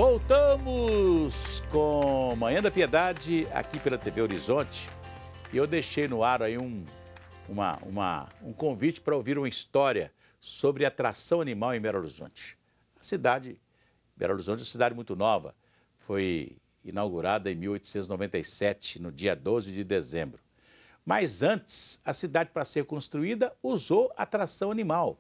Voltamos com Manhã da Piedade aqui pela TV Horizonte. E eu deixei no ar aí um convite para ouvir uma história sobre atração animal em Belo Horizonte. A cidade, Belo Horizonte é uma cidade muito nova, foi inaugurada em 1897, no dia 12 de dezembro. Mas antes, a cidade, para ser construída, usou atração animal.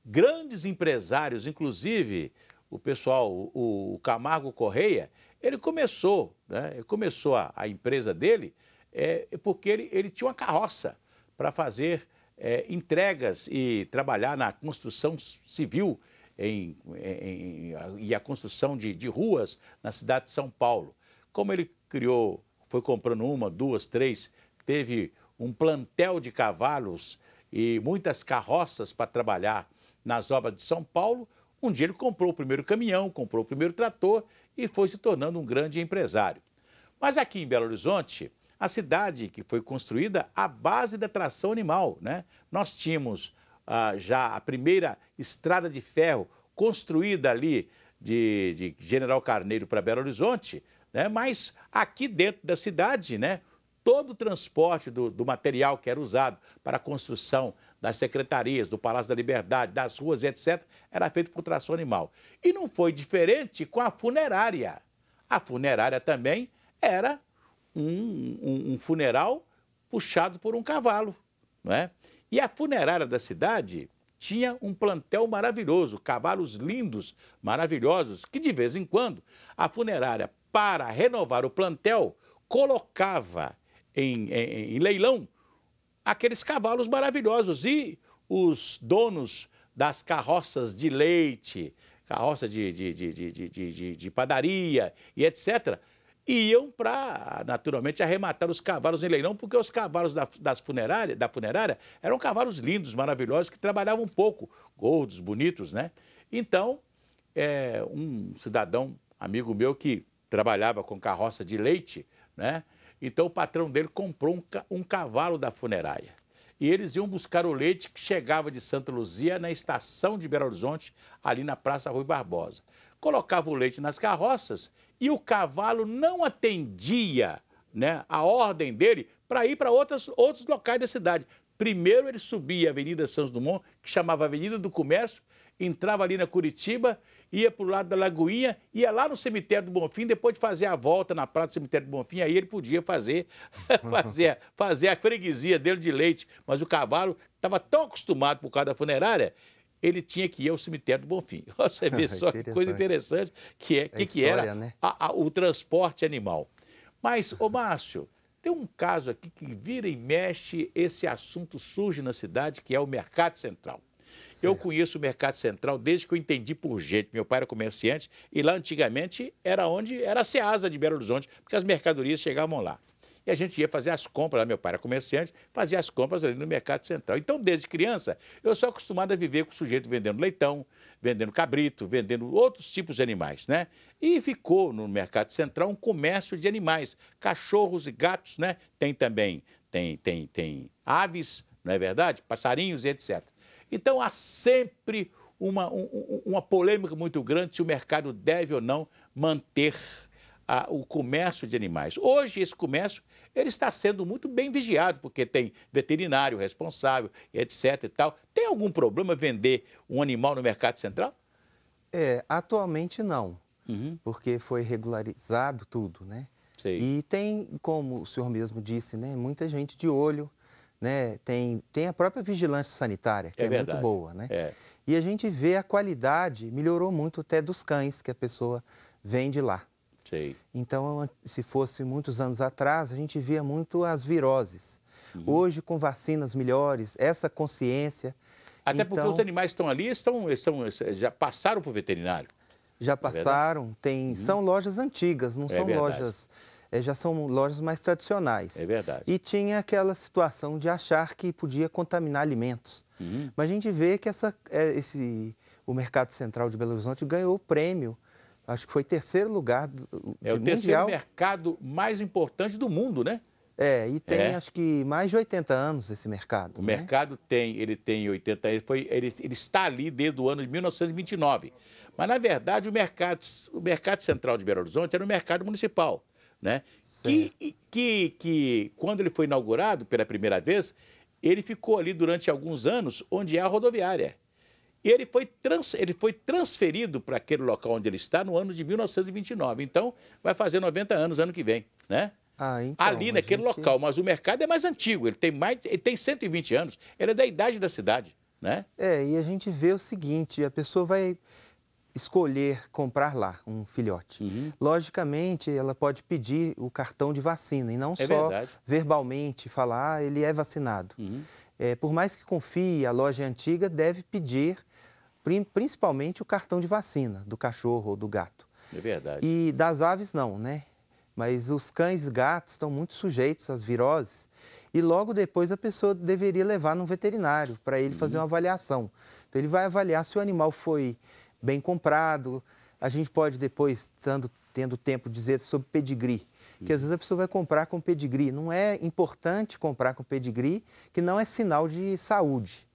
Grandes empresários, inclusive o pessoal, o Camargo Correia, ele começou, né? Ele começou a empresa dele porque ele tinha uma carroça para fazer entregas e trabalhar na construção civil e a construção de ruas na cidade de São Paulo. Como ele criou, foi comprando uma, duas, três, teve um plantel de cavalos e muitas carroças para trabalhar nas obras de São Paulo. Um dia ele comprou o primeiro caminhão, comprou o primeiro trator e foi se tornando um grande empresário. Mas aqui em Belo Horizonte, a cidade que foi construída à base da tração animal, né? Nós tínhamos já a primeira estrada de ferro construída ali de General Carneiro para Belo Horizonte, né? Mas aqui dentro da cidade, né, todo o transporte do material que era usado para a construção das secretarias, do Palácio da Liberdade, das ruas, etc., era feito por tração animal. E não foi diferente com a funerária. A funerária também era um funeral puxado por um cavalo, não é? E a funerária da cidade tinha um plantel maravilhoso, cavalos lindos, maravilhosos, que de vez em quando a funerária, para renovar o plantel, colocava em leilão aqueles cavalos maravilhosos. E os donos das carroças de leite, carroça de padaria e etc., iam para, naturalmente, arrematar os cavalos em leilão, porque os cavalos da funerária eram cavalos lindos, maravilhosos, que trabalhavam pouco, gordos, bonitos, né? Então, um cidadão, amigo meu, que trabalhava com carroça de leite, né? Então o patrão dele comprou um cavalo da funerária. E eles iam buscar o leite que chegava de Santa Luzia na estação de Belo Horizonte, ali na Praça Rui Barbosa. Colocava o leite nas carroças e o cavalo não atendia, né, a ordem dele para ir para outros locais da cidade. Primeiro ele subia a Avenida Santos Dumont, que chamava Avenida do Comércio, entrava ali na Curitiba, ia para o lado da Lagoinha, ia lá no Cemitério do Bonfim, depois de fazer a volta na praça do Cemitério do Bonfim, aí ele podia fazer a freguesia dele de leite. Mas o cavalo estava tão acostumado por causa da funerária, ele tinha que ir ao Cemitério do Bonfim. Você vê só que coisa interessante que era, né? O transporte animal. Mas, ô Márcio, tem um caso aqui que vira e mexe, esse assunto surge na cidade, que é o Mercado Central. Certo. Eu conheço o Mercado Central desde que eu entendi por gente. Meu pai era comerciante e lá antigamente era a Ceasa de Belo Horizonte, porque as mercadorias chegavam lá. E a gente ia fazer as compras, lá meu pai era comerciante, fazia as compras ali no Mercado Central. Então, desde criança, eu sou acostumado a viver com o sujeito vendendo leitão, vendendo cabrito, vendendo outros tipos de animais, né? E ficou no Mercado Central um comércio de animais, cachorros e gatos, né? Tem também, tem aves, não é verdade? Passarinhos e etc. Então, há sempre uma polêmica muito grande se o mercado deve ou não manter o comércio de animais. Hoje, esse comércio ele está sendo muito bem vigiado, porque tem veterinário responsável, etc. e tal. Tem algum problema vender um animal no Mercado Central? Atualmente não, porque foi regularizado tudo, né? Sei. E tem, como o senhor mesmo disse, né, muita gente de olho, né? Tem a própria vigilância sanitária, que é muito boa, né? E a gente vê a qualidade, melhorou muito até dos cães que a pessoa vende lá. Sei. Então, se fosse muitos anos atrás, a gente via muito as viroses. Hoje, com vacinas melhores, essa consciência... Até porque os animais que estão ali já passaram para o veterinário. Já passaram, são lojas antigas, não são lojas... já são lojas mais tradicionais. É verdade. E tinha aquela situação de achar que podia contaminar alimentos. Mas a gente vê que o Mercado Central de Belo Horizonte ganhou o prêmio. Acho que foi terceiro lugar É o terceiro mercado mais importante do mundo, né? E tem acho que mais de 80 anos esse mercado. O mercado ele tem 80 anos, ele está ali desde o ano de 1929. Mas, na verdade, o mercado central de Belo Horizonte era o mercado municipal, né? Que quando ele foi inaugurado pela primeira vez, ele ficou ali durante alguns anos onde é a rodoviária. E ele foi transferido para aquele local onde ele está no ano de 1929. Então, vai fazer 90 anos ano que vem, né? Então, ali naquele local, mas o mercado é mais antigo, ele tem 120 anos, ele é da idade da cidade, né? E a gente vê o seguinte, a pessoa vai escolher comprar lá um filhote. Logicamente, ela pode pedir o cartão de vacina e não só verbalmente falar, ele é vacinado. Por mais que confie, a loja antiga deve pedir principalmente o cartão de vacina do cachorro ou do gato. É verdade. E das aves não, né? Mas os cães e gatos estão muito sujeitos às viroses e logo depois a pessoa deveria levar num veterinário para ele fazer uma avaliação. Então ele vai avaliar se o animal foi bem comprado. A gente pode depois, tendo tempo, dizer sobre pedigree, que às vezes a pessoa vai comprar com pedigree. Não é importante comprar com pedigree, que não é sinal de saúde.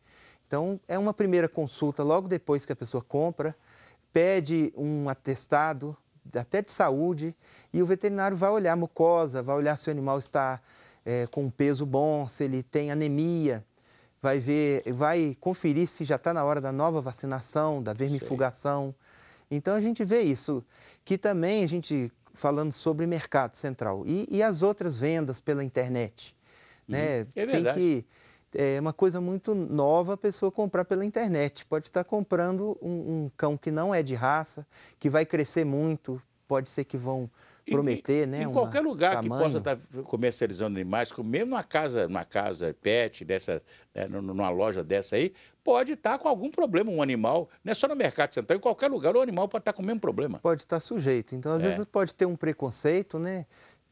Então é uma primeira consulta logo depois que a pessoa compra, pede um atestado até de saúde, e o veterinário vai olhar a mucosa, vai olhar se o animal está com um peso bom, se ele tem anemia, vai conferir se já está na hora da nova vacinação, da vermifugação. Então a gente vê isso, que também a gente, falando sobre mercado central, e as outras vendas pela internet, né? É verdade. É uma coisa muito nova a pessoa comprar pela internet. Pode estar comprando um cão que não é de raça, que vai crescer muito, pode ser que vão prometer, né? Em qualquer lugar que possa estar comercializando animais, mesmo numa casa pet, numa loja dessa aí, pode estar com algum problema um animal. Não é só no mercado central, em qualquer lugar o animal pode estar com o mesmo problema. Pode estar sujeito. Então, às vezes, pode ter um preconceito, né?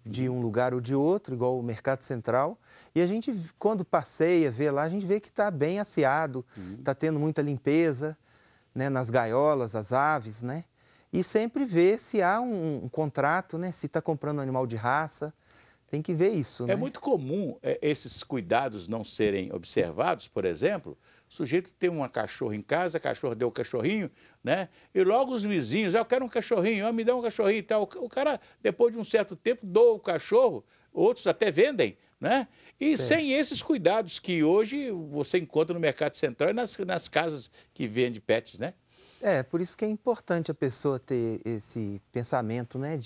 De um lugar ou de outro, igual o mercado central. E a gente, quando passeia, vê lá, a gente vê que está bem asseado, está tendo muita limpeza, né, nas gaiolas, as aves, né? E sempre vê se há um contrato, né? Se está comprando um animal de raça, tem que ver isso, né? É muito comum esses cuidados não serem observados, por exemplo. O sujeito tem uma cachorra em casa, a cachorra deu o cachorrinho, né? E logo os vizinhos, eu quero um cachorrinho, me dá um cachorrinho e tal. O cara, depois de um certo tempo, doa o cachorro, outros até vendem, né? E sem esses cuidados que hoje você encontra no mercado central e nas casas que vendem pets, né? Por isso que é importante a pessoa ter esse pensamento, né,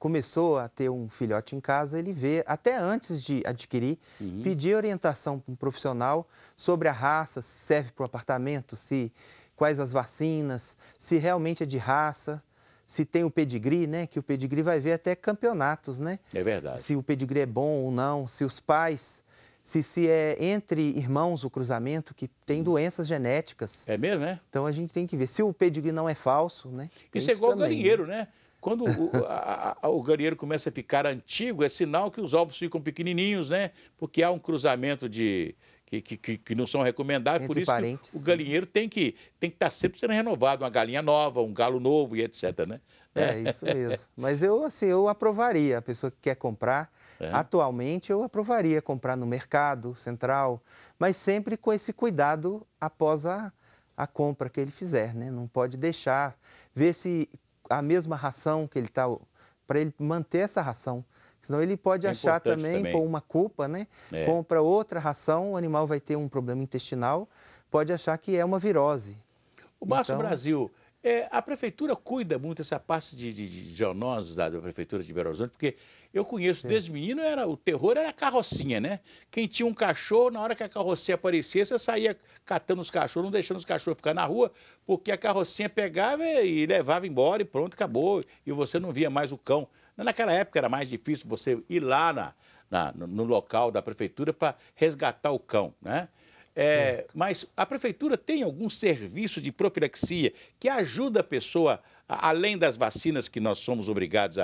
começou a ter um filhote em casa, ele vê, até antes de adquirir, pedir orientação para um profissional sobre a raça, se serve para o apartamento, quais as vacinas, se realmente é de raça, se tem o pedigree, né, que o pedigree vai ver até campeonatos, né? É verdade. Se o pedigree é bom ou não, se os pais... Se é entre irmãos o cruzamento, que tem doenças genéticas. É mesmo, né? Então a gente tem que ver. Se o pedigree não é falso, né? Isso é igual o galinheiro, né? Quando o galinheiro começa a ficar antigo, é sinal que os ovos ficam pequenininhos, né? Porque há um cruzamento que não são recomendáveis, por isso que o galinheiro tem que estar sempre sendo renovado, uma galinha nova, um galo novo e etc, né? Isso mesmo. Mas eu aprovaria, a pessoa que quer comprar, atualmente eu aprovaria comprar no mercado central, mas sempre com esse cuidado após a compra que ele fizer, né? Não pode deixar, ver se a mesma ração que ele está, para ele manter essa ração. Senão ele pode achar também, por uma culpa, né? Compra outra ração, o animal vai ter um problema intestinal, pode achar que é uma virose. O Márcio Brasil, a prefeitura cuida muito dessa parte de zoonoses da prefeitura de Belo Horizonte, porque eu conheço desde menino, o terror era a carrocinha, né? Quem tinha um cachorro, na hora que a carrocinha aparecia, você saía catando os cachorros, não deixando os cachorros ficar na rua, porque a carrocinha pegava e levava embora e pronto, acabou. E você não via mais o cão. Naquela época era mais difícil você ir lá no local da prefeitura para resgatar o cão, né? Mas a prefeitura tem algum serviço de profilaxia que ajuda a pessoa, além das vacinas que nós somos obrigados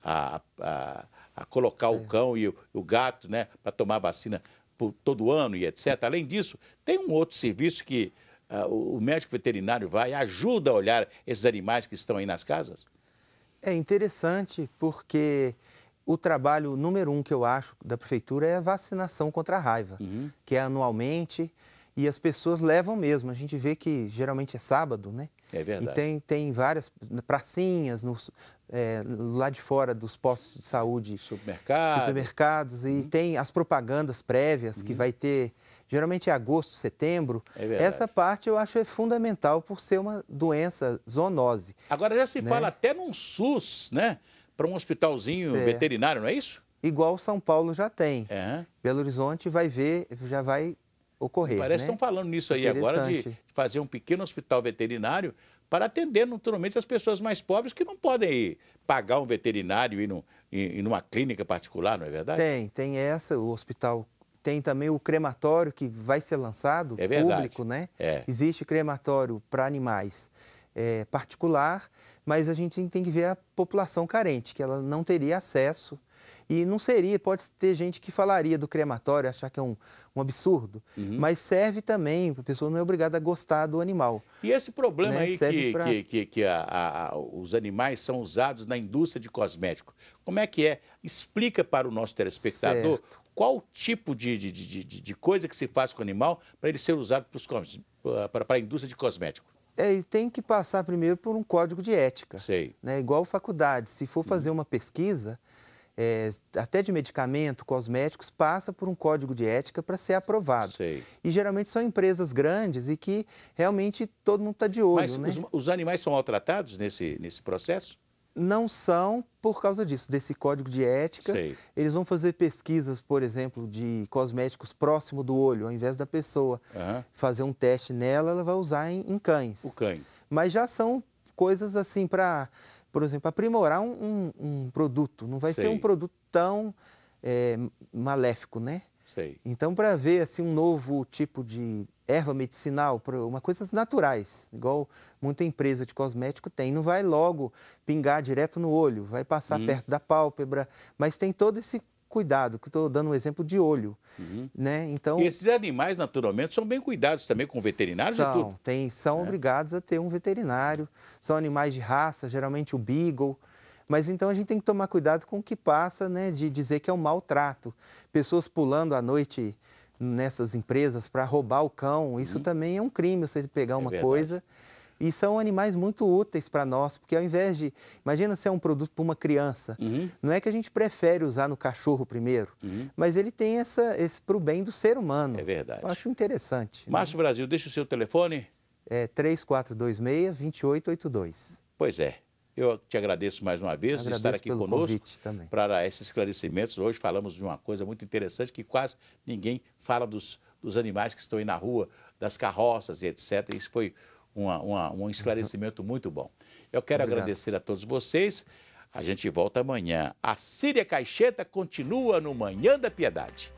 a colocar o cão e o gato, né, para tomar vacina por todo ano e etc. Além disso, tem um outro serviço que o médico veterinário vai e ajuda a olhar esses animais que estão aí nas casas? É interessante porque o trabalho número 1 que eu acho da prefeitura é a vacinação contra a raiva, que é anualmente, e as pessoas levam mesmo. A gente vê que geralmente é sábado, né? É verdade. E tem várias pracinhas lá de fora dos postos de saúde, supermercados, e tem as propagandas prévias que vai ter, geralmente é agosto, setembro. É verdade. Essa parte eu acho fundamental por ser uma doença zoonose. Agora já se fala até num SUS, né? Para um hospitalzinho veterinário, não é isso? Igual São Paulo já tem. Belo Horizonte já vai ocorrer. Parece que estão falando nisso aí agora, de fazer um pequeno hospital veterinário para atender naturalmente as pessoas mais pobres que não podem pagar um veterinário e ir numa clínica particular, não é verdade? Tem o hospital. Tem também o crematório que vai ser lançado, público, né? Existe crematório para animais particular, mas a gente tem que ver a população carente, que ela não teria acesso. E não seria, pode ter gente que falaria do crematório, achar que é um absurdo, mas serve também, a pessoa não é obrigada a gostar do animal. E esse problema aí que os animais são usados na indústria de cosméticos, como é que é? Explica para o nosso telespectador qual o tipo de coisa que se faz com o animal para ele ser usado para a indústria de cosméticos. E tem que passar primeiro por um código de ética, Sei. Né? Igual faculdade, se for fazer uma pesquisa, até de medicamento, cosméticos, passa por um código de ética para ser aprovado. Sei. E geralmente são empresas grandes e que realmente todo mundo está de olho. Mas né? os animais são maltratados nesse processo? Não são por causa disso, desse código de ética. Sei. Eles vão fazer pesquisas, por exemplo, de cosméticos próximo do olho, ao invés da pessoa fazer um teste nela, ela vai usar em cães. O cães. Mas já são coisas assim para, por exemplo, aprimorar um produto. Não vai ser um produto tão maléfico, né? Sei. Então, para ver assim, um novo tipo de erva medicinal, coisas naturais, igual muita empresa de cosmético tem, não vai logo pingar direto no olho, vai passar perto da pálpebra, mas tem todo esse cuidado, que estou dando um exemplo de olho. Né? Então, e esses animais, naturalmente, são bem cuidados também com veterinários e tudo? São obrigados a ter um veterinário, são animais de raça, geralmente o Beagle. Mas então a gente tem que tomar cuidado com o que passa, né, de dizer que é um maltrato. Pessoas pulando à noite nessas empresas para roubar o cão, isso também é um crime, você pegar uma coisa. E são animais muito úteis para nós, porque ao invés de... Imagina se é um produto para uma criança. Não é que a gente prefere usar no cachorro primeiro, mas ele tem esse para o bem do ser humano. É verdade. Eu acho interessante. Márcio Brasil, deixa o seu telefone. 3426-2882. Pois é. Eu te agradeço mais uma vez de estar aqui conosco para esses esclarecimentos. Hoje falamos de uma coisa muito interessante que quase ninguém fala dos animais que estão aí na rua, das carroças e etc. Isso foi um esclarecimento muito bom. Eu quero agradecer a todos vocês. A gente volta amanhã. A Síria Caixeta continua no Manhã da Piedade.